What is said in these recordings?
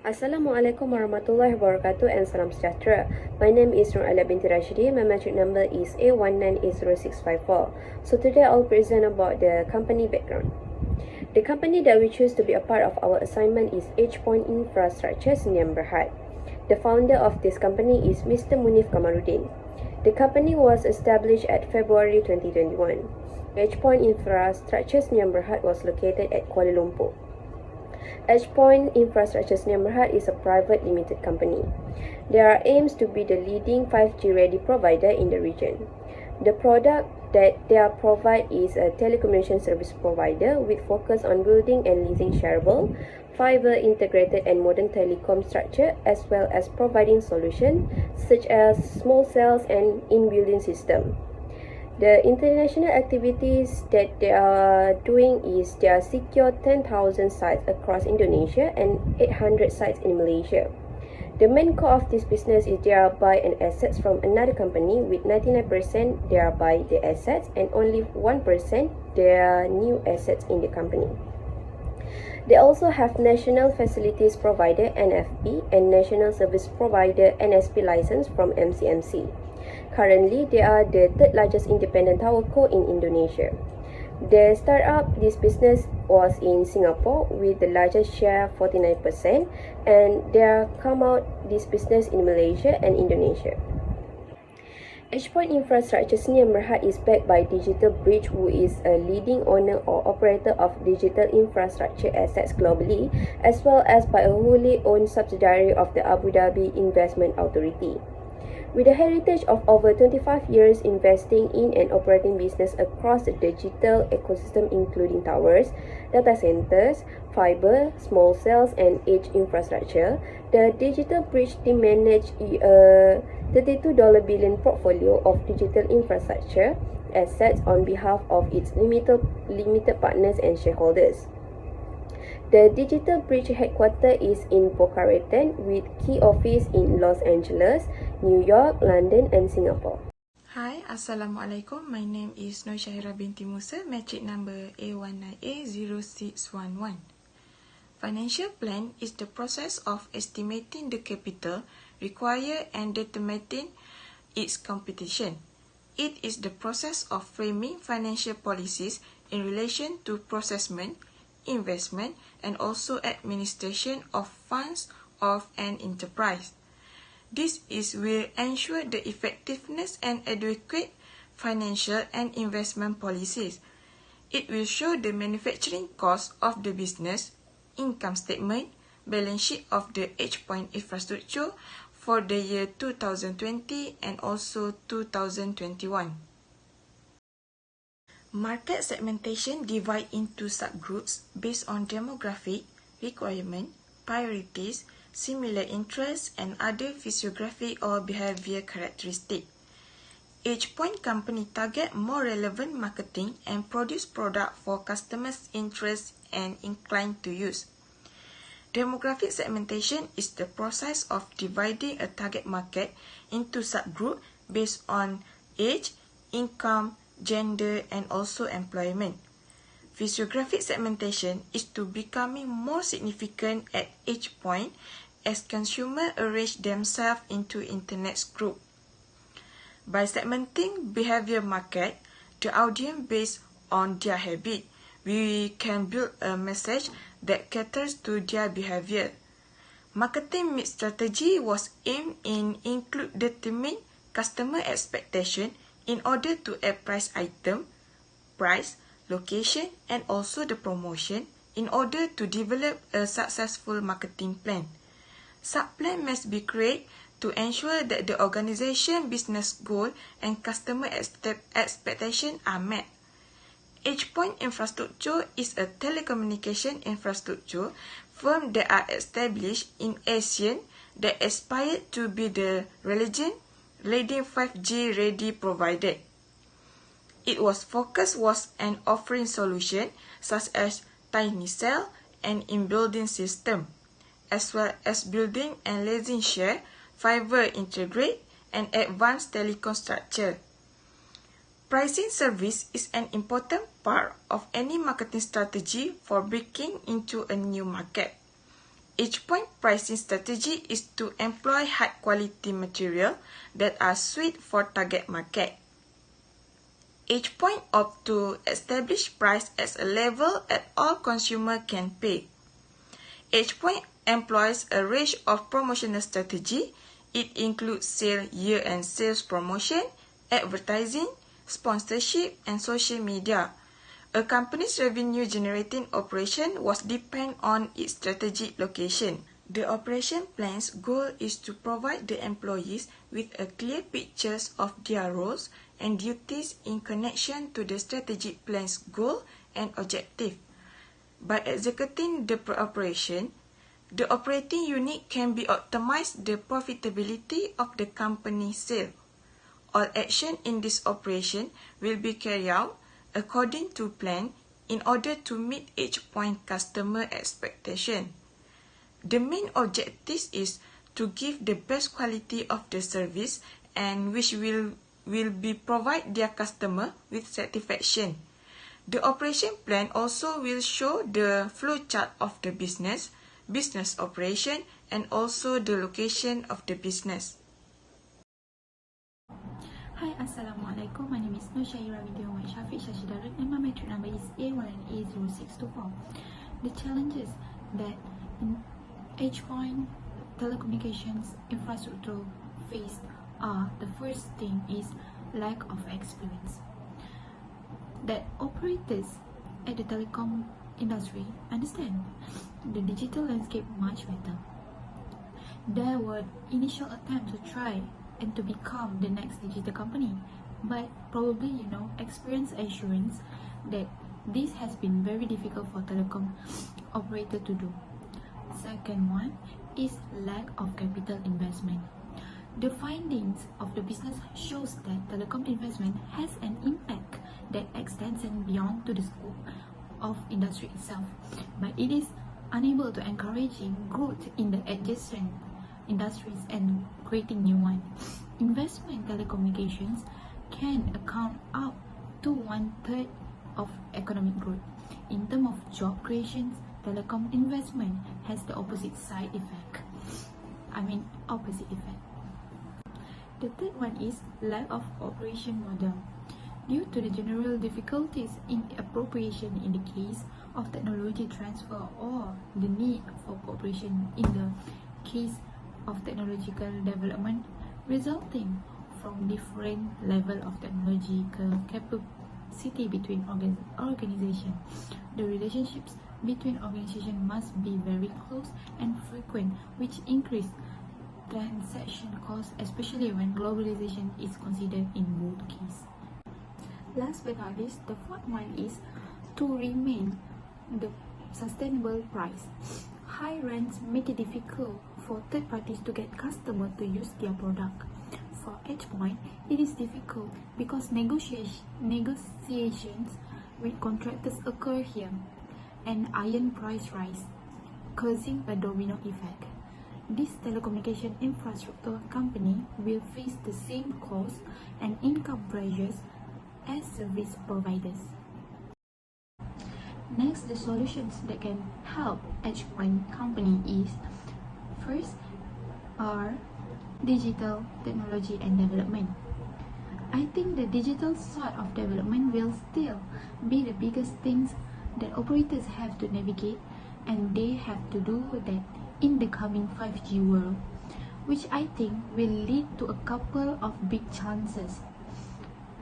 Assalamualaikum warahmatullahi wabarakatuh and salam sejahtera. My name is Nur Alia binti Rashidi. My metric number is A19A0654. So today I'll present about the company background. The company that we choose to be a part of our assignment is EdgePoint Infrastructure Sdn Bhd. The founder of this company is Mr. Munif Kamaluddin. The company was established at February 2021. EdgePoint Infrastructure Sdn Bhd was located at Kuala Lumpur. EdgePoint Infrastructure Sdn Bhd is a private limited company. There aims to be the leading 5G ready provider in the region. The product that they provide is a telecommunication service provider with focus on building and leasing shareable, fiber integrated and modern telecom structure, as well as providing solutions such as small cells and in-building system. The international activities that they are doing is they are secure 10,000 sites across Indonesia and 800 sites in Malaysia. The main core of this business is they are buy an assets from another company, with 99% they are buy the assets and only 1% they are new assets in the company. They also have National Facilities Provider (NFP) and National Service Provider (NSP) license from MCMC. Currently, they are the third largest independent towerco in Indonesia. The startup this business was in Singapore with the largest share 49%, and they come out this business in Malaysia and Indonesia. EdgePoint Infrastructure Sdn Bhd is backed by Digital Bridge, who is a leading owner or operator of digital infrastructure assets globally, as well as by a wholly owned subsidiary of the Abu Dhabi Investment Authority. With a heritage of over 25 years investing in and operating business across the digital ecosystem including towers, data centers, fiber, small cells and edge infrastructure, the Digital Bridge team managed a $32 billion portfolio of digital infrastructure assets on behalf of its limited partners and shareholders. The Digital Bridge headquarters is in Boca Raton with key office in Los Angeles, New York, London and Singapore. Hi, Assalamualaikum. My name is Nur Syahira binti Musa, metric number A19A0611. Financial plan is the process of estimating the capital required and determining its competition. It is the process of framing financial policies in relation to procurement, investment, and also administration of funds of an enterprise. This will ensure the effectiveness and adequate financial and investment policies. It will show the manufacturing cost of the business, income statement, balance sheet of the EdgePoint Infrastructure for the year 2020 and also 2021. Market segmentation divide into subgroups based on demographic, requirement, priorities, similar interests, and other physiographic or behavior characteristics. EdgePoint company target more relevant marketing and produce product for customers' interests and inclined to use. Demographic segmentation is the process of dividing a target market into subgroups based on age, income, gender, and also employment. Physiographic segmentation is to becoming more significant at EdgePoint as consumers arrange themselves into internet groups. By segmenting behavior market, the audience based on their habit, we can build a message that caters to their behavior. Marketing mix strategy was aimed in include determine customer expectation in order to add price item, price, location, and also the promotion in order to develop a successful marketing plan. Sub-plan must be created to ensure that the organization business goal and customer expectation are met. EdgePoint Infrastructure is a telecommunication infrastructure firm that are established in ASEAN that aspire to be the leading 5G ready provider. Its focus was on offering solutions such as tiny cell and in-building system, as well as building and leasing share, fiber integrate, and advanced telecom structure. Pricing service is an important part of any marketing strategy for breaking into a new market. EdgePoint pricing strategy is to employ high-quality material that are suited for target market. EdgePoint opt to establish price as a level that all consumers can pay. EdgePoint employs a range of promotional strategy. It includes sale, year-end sales promotion, advertising, sponsorship, and social media. A company's revenue-generating operation was depend on its strategic location. The operation plan's goal is to provide the employees with a clear picture of their roles and duties in connection to the strategic plan's goal and objective. By executing the operation, the operating unit can be optimized the profitability of the company's sale. All action in this operation will be carried out according to plan in order to meet EdgePoint customer expectation. The main objective is to give the best quality of the service and which will be provide their customer with satisfaction. The operation plan also will show the flow chart of the business operation, and also the location of the business. Hi, Assalamualaikum. My name is Nur Syairah binti Muhammad Syafiq Syashidaran and my metric number is A1A0624. The challenges that EdgePoint telecommunications infrastructure faced are, the first thing is lack of experience. That operators at the telecom industry understand the digital landscape much better. There were initial attempts to try and to become the next digital company, but probably experience assurance that this has been very difficult for telecom operator to do. Second one is lack of capital investment. The findings of the business shows that telecom investment has an impact that extends and beyond to the scope of industry itself, but it is unable to encouraging growth in the adjacent industries and creating new one. Investment in telecommunications can account up to 1/3 of economic growth. In terms of job creations, telecom investment has the opposite effect. The third one is lack of operation model. Due to the general difficulties in appropriation in the case of technology transfer or the need for cooperation in the case of technological development resulting from different level of technological capacity between organizations. The relationships between organizations must be very close and frequent, which increase transaction costs, especially when globalization is considered in both cases. Last but not least, the fourth one is to remain the sustainable price. High rents make it difficult for third parties to get customers to use their product. For EdgePoint, it is difficult because negotiations with contractors occur here and iron price rise, causing a domino effect. This telecommunication infrastructure company will face the same cost and income pressures as service providers. Next, the solutions that can help EdgePoint company is first are digital technology and development. I think the digital sort of development will still be the biggest things that operators have to navigate, and they have to do that in the coming 5G world, which I think will lead to a couple of big chances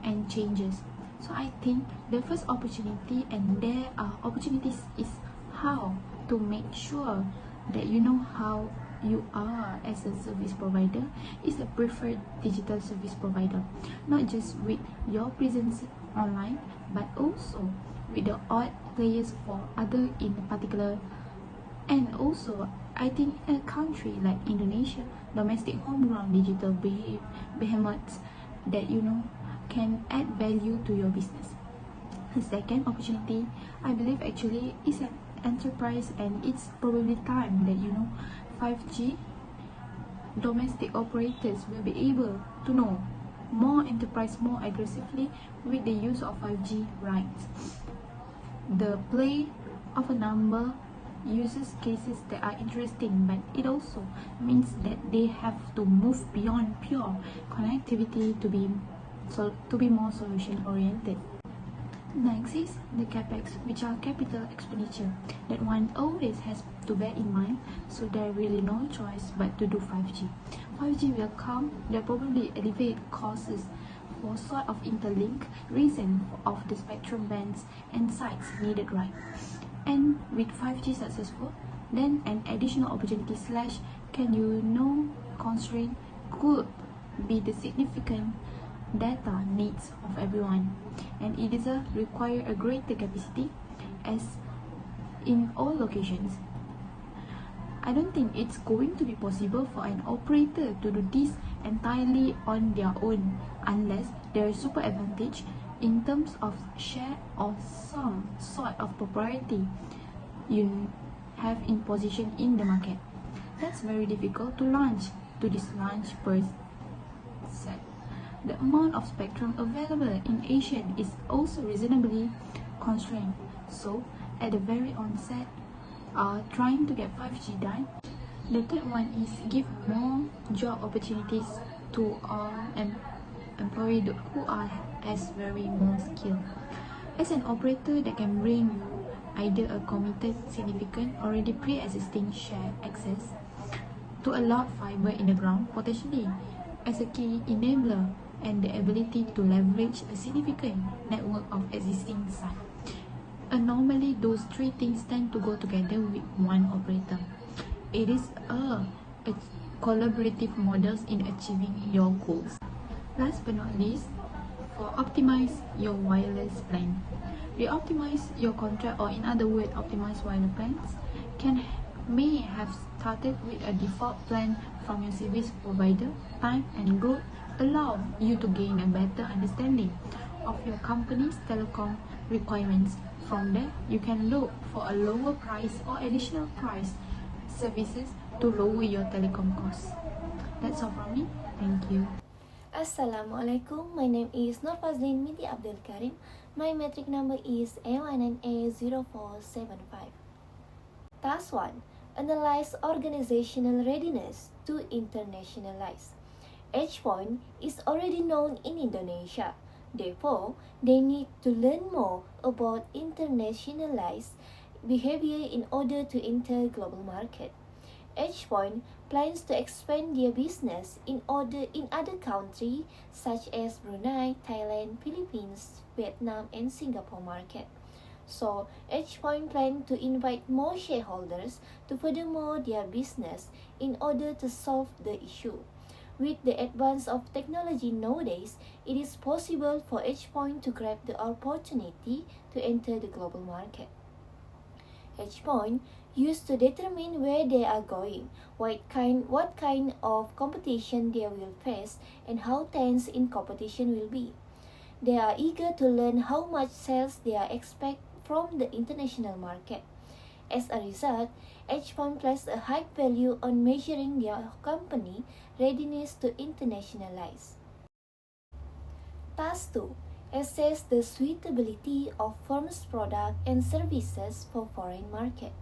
and changes. So I think the first opportunity, and there are opportunities, is how to make sure that you know how you are as a service provider is a preferred digital service provider, not just with your presence online, but also with the odd players for other in particular. And also, I think in a country like Indonesia, domestic homegrown digital behemoths that can add value to your business. The second opportunity, I believe, actually is an enterprise, and it's probably time that 5G domestic operators will be able to know more enterprise more aggressively with the use of 5G rights. The play of a number uses cases that are interesting, but it also means that they have to move beyond pure connectivity to be more solution oriented. Next is the capex, which are capital expenditure that one always has to bear in mind, so there really no choice but to do 5G. 5G will come, there probably elevate costs for sort of interlink reason of the spectrum bands and sites needed, right? And with 5G successful, then an additional opportunity slash can you know constraint could be the significant data needs of everyone, and it is require a greater capacity as in all locations. I don't think it's going to be possible for an operator to do this entirely on their own unless there is super advantage in terms of share or some sort of propriety you have in position in the market. That's very difficult to launch to this launch per set. The amount of spectrum available in Asia is also reasonably constrained. So, at the very onset, trying to get 5G done. The third one is give more job opportunities to all employees who has very more skill. As an operator that can bring you either a committed, significant, already pre-existing shared access to a lot fiber in the ground, potentially as a key enabler and the ability to leverage a significant network of existing sites. And normally those three things tend to go together with one operator. It is a collaborative models in achieving your goals. Last but not least, for optimize your wireless plan. Re-optimize your contract, or in other words, optimize wireless plans may have started with a default plan from your service provider. Time and growth allow you to gain a better understanding of your company's telecom requirements. From there, you can look for a lower price or additional price services to lower your telecom costs. That's all from me. Thank you. Assalamualaikum. My name is Nur Fazlin Miti Abdul Karim. My metric number is A19A0475. Task 1. Analyze organizational readiness to internationalize. H-Point is already known in Indonesia. Therefore, they need to learn more about internationalized behavior in order to enter global market. H-Point plans to expand their business in other countries such as Brunei, Thailand, Philippines, Vietnam, and Singapore market. So, H-Point plan to invite more shareholders to furthermore their business in order to solve the issue. With the advance of technology nowadays, it is possible for H-Point to grab the opportunity to enter the global market. H-Point used to determine where they are going, what kind of competition they will face, and how tense in competition will be. They are eager to learn how much sales they are expect from the international market. As a result, H-Point places a high value on measuring their company readiness to internationalize. Task 2. Assess the suitability of firm's product and services for foreign market.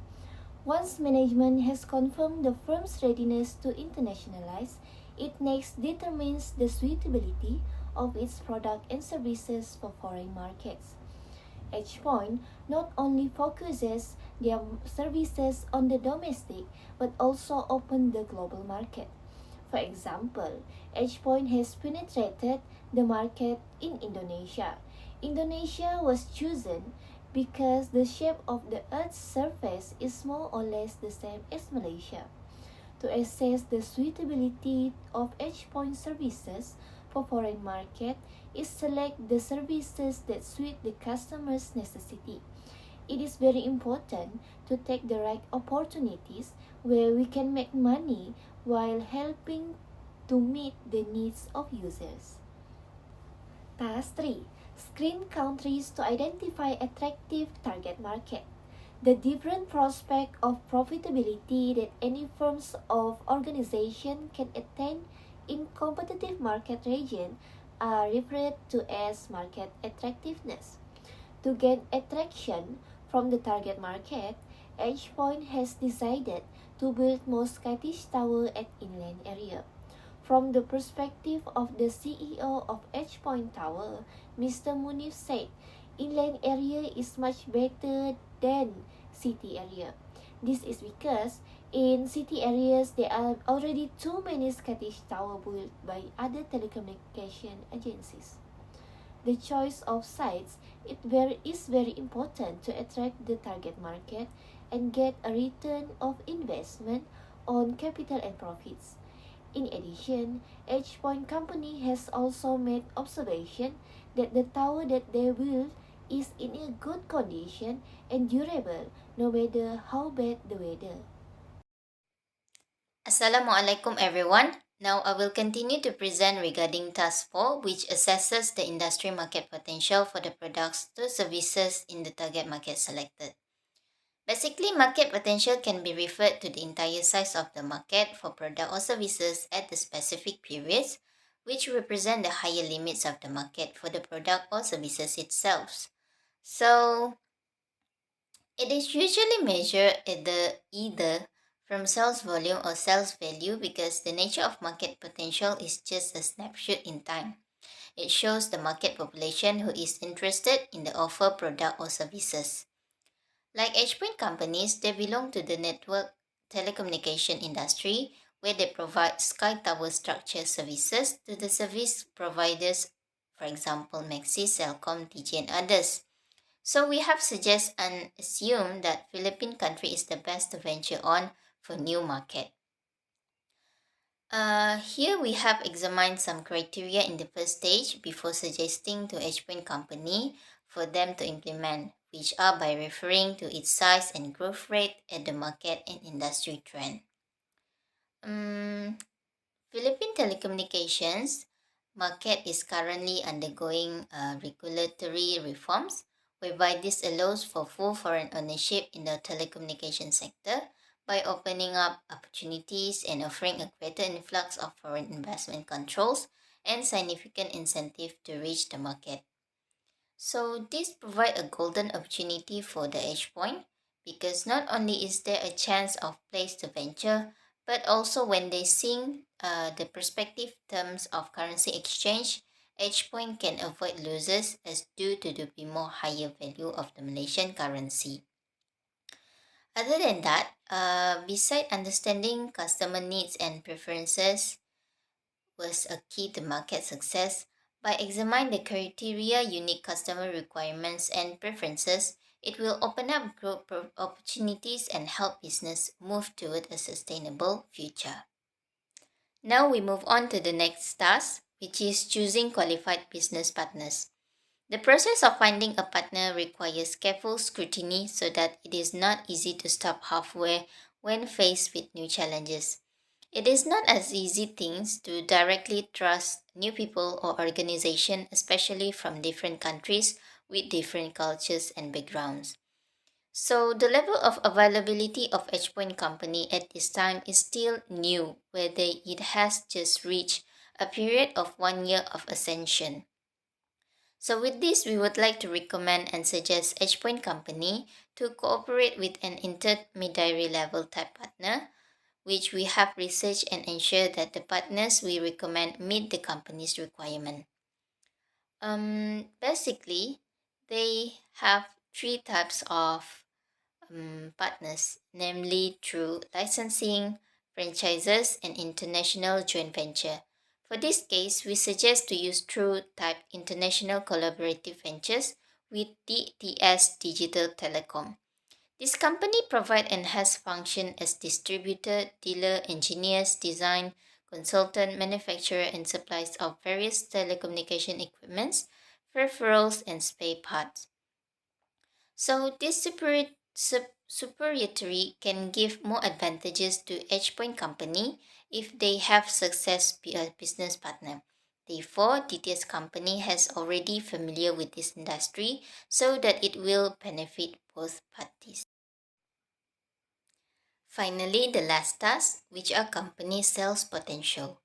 Once management has confirmed the firm's readiness to internationalize, it next determines the suitability of its product and services for foreign markets. H-Point not only focuses their services on the domestic but also open the global market. For example, H-Point has penetrated the market in Indonesia. Indonesia was chosen because the shape of the Earth's surface is more or less the same as Malaysia. To assess the suitability of H-Point services for foreign market is select the services that suit the customer's necessity. It is very important to take the right opportunities where we can make money while helping to meet the needs of users. Task 3. Screen countries to identify attractive target market. The different prospect of profitability that any firms of organization can attain in competitive market region are referred to as market attractiveness. To gain attraction from the target market, EdgePoint has decided to build more Scottish Tower at inland area. From the perspective of the CEO of EdgePoint Tower, Mr. Munif said, inland area is much better than city area. This is because in city areas there are already too many Scottish Tower built by other telecommunication agencies. The choice of sites is very important to attract the target market and get a return of investment on capital and profits. In addition, EdgePoint Company has also made observation that the tower that they build is in a good condition and durable no matter how bad the weather. Assalamualaikum everyone. Now I will continue to present regarding task 4, which assesses the industry market potential for the products to services in the target market selected. Basically, market potential can be referred to the entire size of the market for product or services at the specific periods, which represent the higher limits of the market for the product or services itself. So, it is usually measured either from sales volume or sales value because the nature of market potential is just a snapshot in time. It shows the market population who is interested in the offer product or services. Like EdgePoint companies, they belong to the network telecommunication industry where they provide Sky Tower structure services to the service providers, for example, Maxis, Celcom, Digi and others. So we have suggest and assume that Philippine country is the best to venture on for new market. Here we have examined some criteria in the first stage before suggesting to EdgePoint company for them to implement, which are by referring to its size and growth rate at the market and industry trend. Philippine telecommunications market is currently undergoing regulatory reforms, whereby this allows for full foreign ownership in the telecommunication sector by opening up opportunities and offering a greater influx of foreign investment controls and significant incentive to reach the market. So this provides a golden opportunity for the EdgePoint because not only is there a chance of place to venture, but also when they see the prospective terms of currency exchange, EdgePoint can avoid losses as due to the more higher value of the Malaysian currency. Other than that, beside understanding customer needs and preferences was a key to market success. By examining the criteria, unique customer requirements and preferences, it will open up growth opportunities and help business move toward a sustainable future. Now we move on to the next task, which is choosing qualified business partners. The process of finding a partner requires careful scrutiny so that it is not easy to stop halfway when faced with new challenges. It is not as easy things to directly trust new people or organizations, especially from different countries with different cultures and backgrounds. So the level of availability of EdgePoint company at this time is still new, whether it has just reached a period of 1 year of ascension. So with this, we would like to recommend and suggest EdgePoint company to cooperate with an intermediary level type partner, which we have researched and ensure that the partners we recommend meet the company's requirement. Basically, they have 3 types of partners, namely through licensing, franchises, and international joint venture. For this case, we suggest to use through type international collaborative ventures with DTS Digital Telecom. This company provides enhanced function as distributor, dealer, engineers, design, consultant, manufacturer, and supplies of various telecommunication equipments, peripherals, and spare parts. So this superiority can give more advantages to EdgePoint company if they have success be a business partner. Therefore, DTS company has already familiar with this industry so that it will benefit both parties. Finally, the last task, which are company sales potential.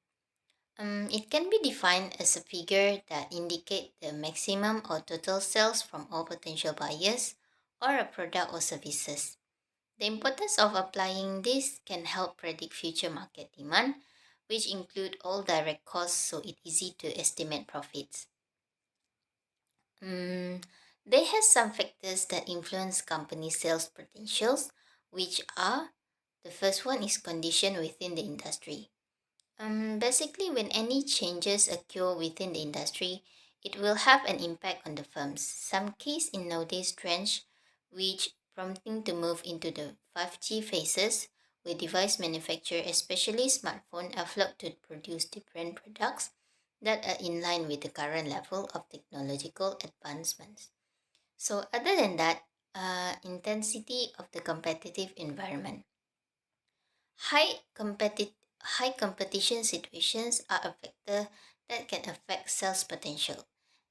It can be defined as a figure that indicates the maximum or total sales from all potential buyers or a product or services. The importance of applying this can help predict future market demand, which include all direct costs, so it's easy to estimate profits. They have some factors that influence company sales potentials, which are the first one is condition within the industry. Basically, when any changes occur within the industry, it will have an impact on the firms. Some case in nowadays trends, which prompting to move into the 5G phases, where device manufacturer, especially smartphone, are flocked to produce different products that are in line with the current level of technological advancements. So, other than that, intensity of the competitive environment. High high competition situations are a factor that can affect sales potential.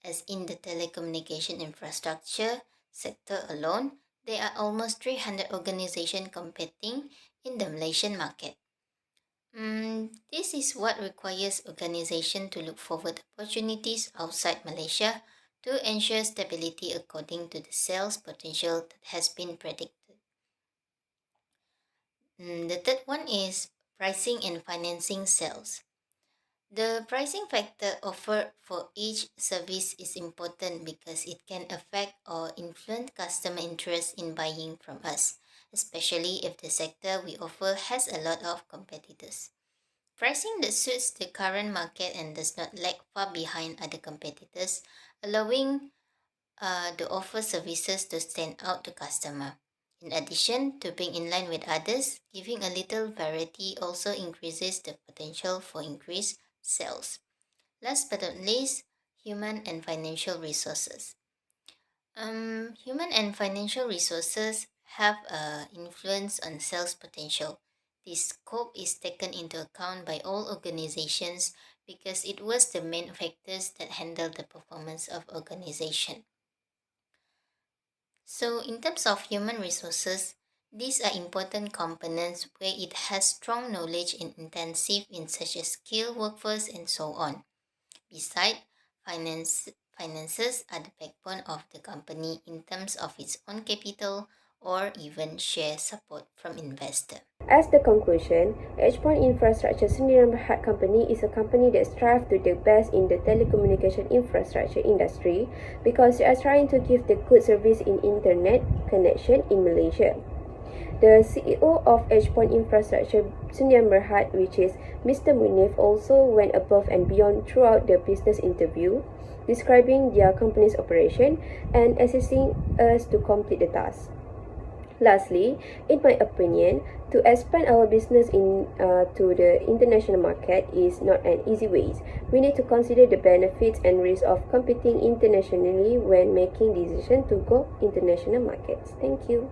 As in the telecommunication infrastructure sector alone, there are almost 300 organizations competing in the Malaysian market. This is what requires organization to look forward opportunities outside Malaysia to ensure stability according to the sales potential that has been predicted. The third one is pricing and financing sales. The pricing factor offered for each service is important because it can affect or influence customer interest in buying from us, especially if the sector we offer has a lot of competitors. Pricing that suits the current market and does not lag far behind other competitors, allowing the offer services to stand out to customer. In addition to being in line with others, giving a little variety also increases the potential for increased sales. Last but not least, human and financial resources. Human and financial resources have an influence on sales potential. This scope is taken into account by all organizations because it was the main factors that handle the performance of organization. So, in terms of human resources, these are important components where it has strong knowledge and intensive in such as skilled workforce and so on. Besides, finances are the backbone of the company in terms of its own capital or even share support from investor. As the conclusion, EdgePoint Infrastructure Sdn Bhd Company is a company that strives to do best in the telecommunication infrastructure industry because they are trying to give the good service in internet connection in Malaysia. The CEO of EdgePoint Infrastructure Sdn Bhd, which is Mr. Munif, also went above and beyond throughout the business interview, describing their company's operation and assisting us to complete the task. Lastly, in my opinion, to expand our business to the international market is not an easy way. We need to consider the benefits and risks of competing internationally when making decisions to go international markets. Thank you.